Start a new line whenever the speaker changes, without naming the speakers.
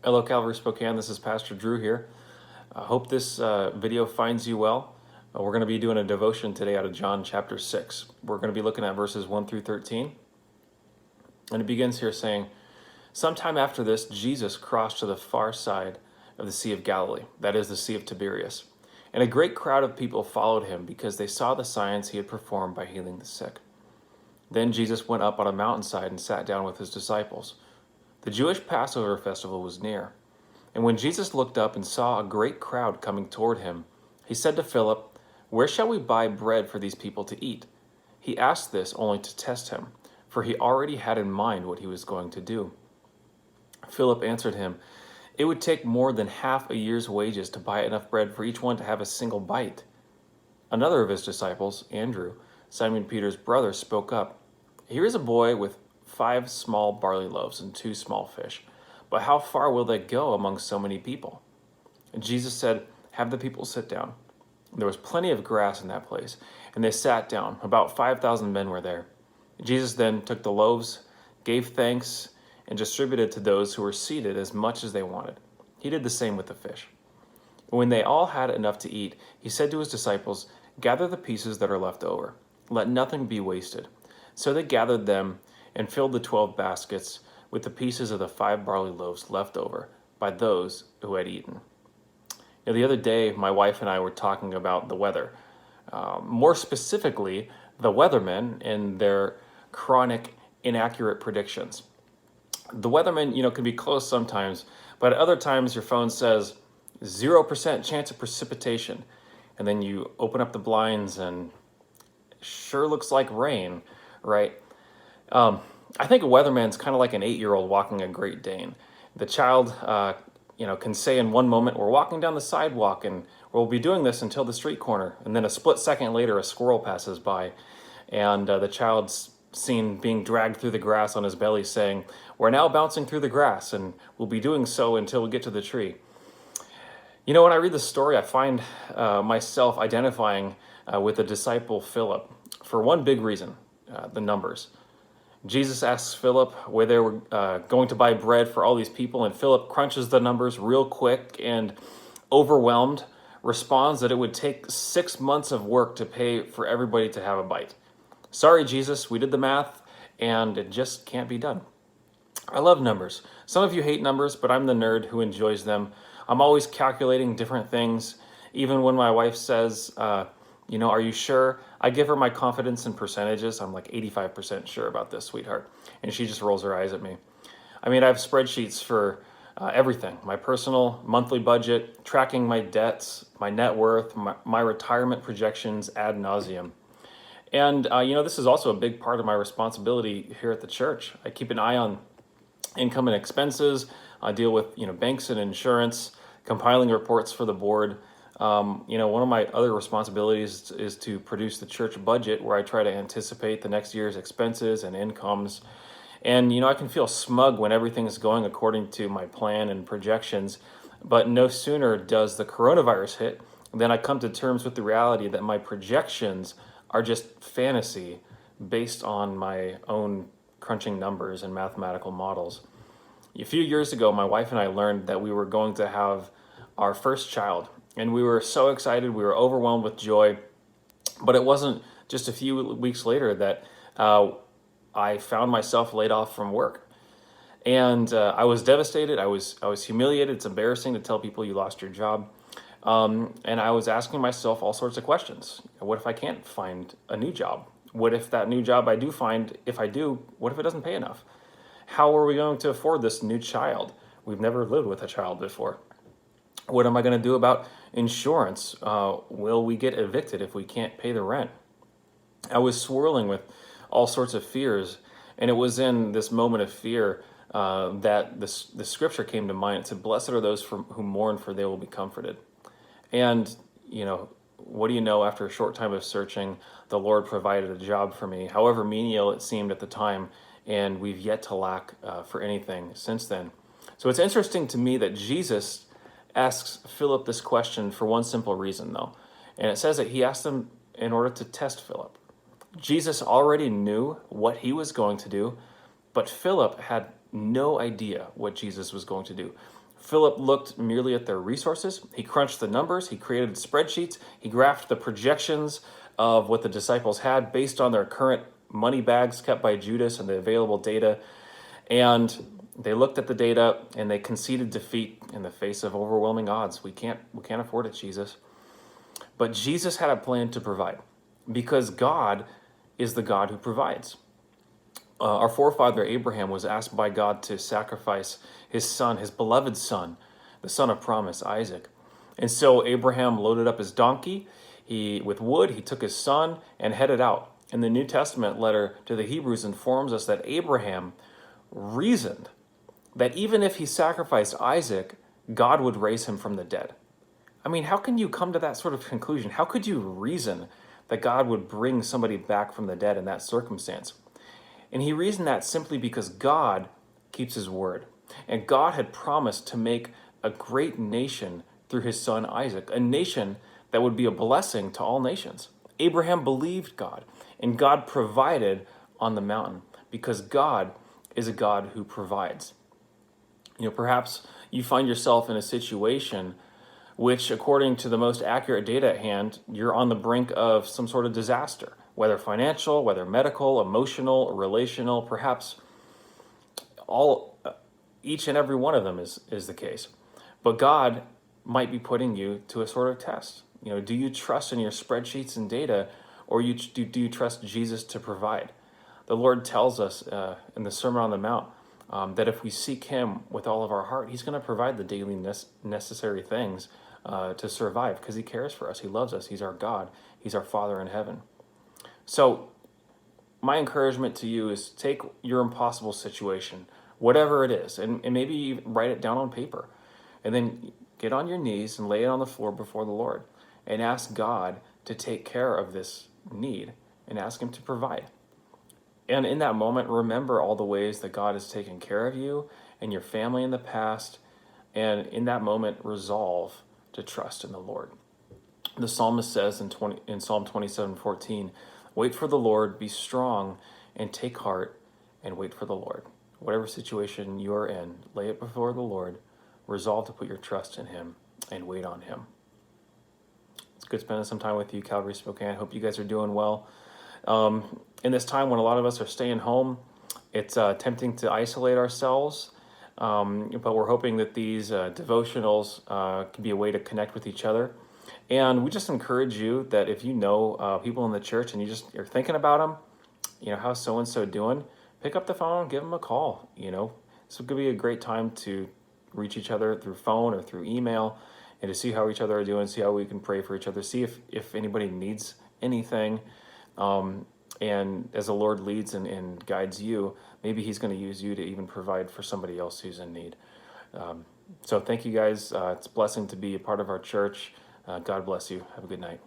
Hello, Calvary Spokane. This is Pastor Drew here. I hope this video finds you well. We're going to be doing a devotion today out of John chapter 6. We're going to be looking at verses 1 through 13. And it begins here saying, "Sometime after this, Jesus crossed to the far side of the Sea of Galilee, that is, the Sea of Tiberias. And a great crowd of people followed him because they saw the signs he had performed by healing the sick. Then Jesus went up on a mountainside and sat down with his disciples. The Jewish Passover festival was near. And when Jesus looked up and saw a great crowd coming toward him, he said to Philip, 'Where shall we buy bread for these people to eat?' He asked this only to test him, for he already had in mind what he was going to do. Philip answered him, 'It would take more than half a year's wages to buy enough bread for each one to have a single bite.' Another of his disciples, Andrew, Simon Peter's brother, spoke up, 'Here is a boy with 5 small barley loaves and 2 small fish. But how far will they go among so many people?' And Jesus said, 'Have the people sit down.' There was plenty of grass in that place, and they sat down. About 5,000 men were there. Jesus then took the loaves, gave thanks, and distributed to those who were seated as much as they wanted. He did the same with the fish. When they all had enough to eat, he said to his disciples, 'Gather the pieces that are left over. Let nothing be wasted.' So they gathered them and filled the 12 baskets with the pieces of the 5 barley loaves left over by those who had eaten." The other day, my wife and I were talking about the weather. More specifically, the weathermen and their chronic inaccurate predictions. The weathermen, can be close sometimes, but at other times your phone says 0% chance of precipitation. And then you open up the blinds and it sure looks like rain, right? I think a weatherman's kind of like an 8-year-old walking a Great Dane. The child, can say in one moment, "We're walking down the sidewalk and we'll be doing this until the street corner." And then a split second later, a squirrel passes by and the child's seen being dragged through the grass on his belly saying, "We're now bouncing through the grass and we'll be doing so until we get to the tree." When I read this story, I find myself identifying with the disciple Philip for one big reason, the numbers. Jesus asks Philip where they were going to buy bread for all these people, and Philip crunches the numbers real quick and, overwhelmed, responds that it would take 6 months of work to pay for everybody to have a bite. "Sorry, Jesus, we did the math, and it just can't be done." I love numbers. Some of you hate numbers, but I'm the nerd who enjoys them. I'm always calculating different things. Even when my wife says, "Are you sure?" I give her my confidence in percentages. I'm like 85% sure about this, sweetheart. And she just rolls her eyes at me. I have spreadsheets for everything. My personal monthly budget, tracking my debts, my net worth, my retirement projections ad nauseum. And, this is also a big part of my responsibility here at the church. I keep an eye on income and expenses. I deal with, banks and insurance, compiling reports for the board. One of my other responsibilities is to produce the church budget, where I try to anticipate the next year's expenses and incomes. And, I can feel smug when everything's going according to my plan and projections. But no sooner does the coronavirus hit than I come to terms with the reality that my projections are just fantasy based on my own crunching numbers and mathematical models. A few years ago, my wife and I learned that we were going to have our first child. And we were so excited, we were overwhelmed with joy. But it wasn't just a few weeks later that I found myself laid off from work. And I was devastated, I was humiliated. It's embarrassing to tell people you lost your job. And I was asking myself all sorts of questions. What if I can't find a new job? What if that new job I do find, if I do, what if it doesn't pay enough? How are we going to afford this new child? We've never lived with a child before. What am I going to do about insurance? Will we get evicted if we can't pay the rent? I was swirling with all sorts of fears, and it was in this moment of fear that the scripture came to mind. It said, "Blessed are those who mourn, for they will be comforted." And, what do you know, after a short time of searching, the Lord provided a job for me, however menial it seemed at the time, and we've yet to lack for anything since then. So it's interesting to me that Jesus asks Philip this question for one simple reason, though. And it says that he asked him in order to test Philip. Jesus already knew what he was going to do, but Philip had no idea what Jesus was going to do. Philip looked merely at their resources. He crunched the numbers. He created spreadsheets. He graphed the projections of what the disciples had based on their current money bags kept by Judas and the available data. And they looked at the data and they conceded defeat in the face of overwhelming odds. We can't afford it, Jesus. But Jesus had a plan to provide, because God is the God who provides. Our forefather Abraham was asked by God to sacrifice his son, his beloved son, the son of promise, Isaac. And so Abraham loaded up his donkey with wood. He took his son and headed out. And the New Testament letter to the Hebrews informs us that Abraham reasoned that even if he sacrificed Isaac, God would raise him from the dead. I mean, how can you come to that sort of conclusion? How could you reason that God would bring somebody back from the dead in that circumstance? And he reasoned that simply because God keeps his word. And God had promised to make a great nation through his son Isaac, a nation that would be a blessing to all nations. Abraham believed God, and God provided on the mountain, because God is a God who provides. Perhaps you find yourself in a situation which, according to the most accurate data at hand, you're on the brink of some sort of disaster, whether financial, whether medical, emotional, relational, perhaps each and every one of them is the case. But God might be putting you to a sort of test. Do you trust in your spreadsheets and data, or do you trust Jesus to provide? The Lord tells us in the Sermon on the Mount that if we seek him with all of our heart, he's going to provide the daily necessary things to survive, because he cares for us. He loves us. He's our God. He's our Father in heaven. So my encouragement to you is take your impossible situation, whatever it is, and maybe even write it down on paper, and then get on your knees and lay it on the floor before the Lord and ask God to take care of this need and ask him to provide. And in that moment, remember all the ways that God has taken care of you and your family in the past, and in that moment, resolve to trust in the Lord. The psalmist says in Psalm 27:14, "Wait for the Lord, be strong, and take heart, and wait for the Lord." Whatever situation you are in, lay it before the Lord, resolve to put your trust in him, and wait on him. It's good spending some time with you, Calvary Spokane. Hope you guys are doing well. In this time when a lot of us are staying home, it's tempting to isolate ourselves, but we're hoping that these devotionals can be a way to connect with each other. And we just encourage you that if you know people in the church and you're thinking about them, how's so-and-so doing? Pick up the phone, give them a call. This could be a great time to reach each other through phone or through email, and to see how each other are doing, see how we can pray for each other, see if anybody needs anything. And as the Lord leads and guides you, maybe he's going to use you to even provide for somebody else who's in need. So thank you guys. It's a blessing to be a part of our church. God bless you. Have a good night.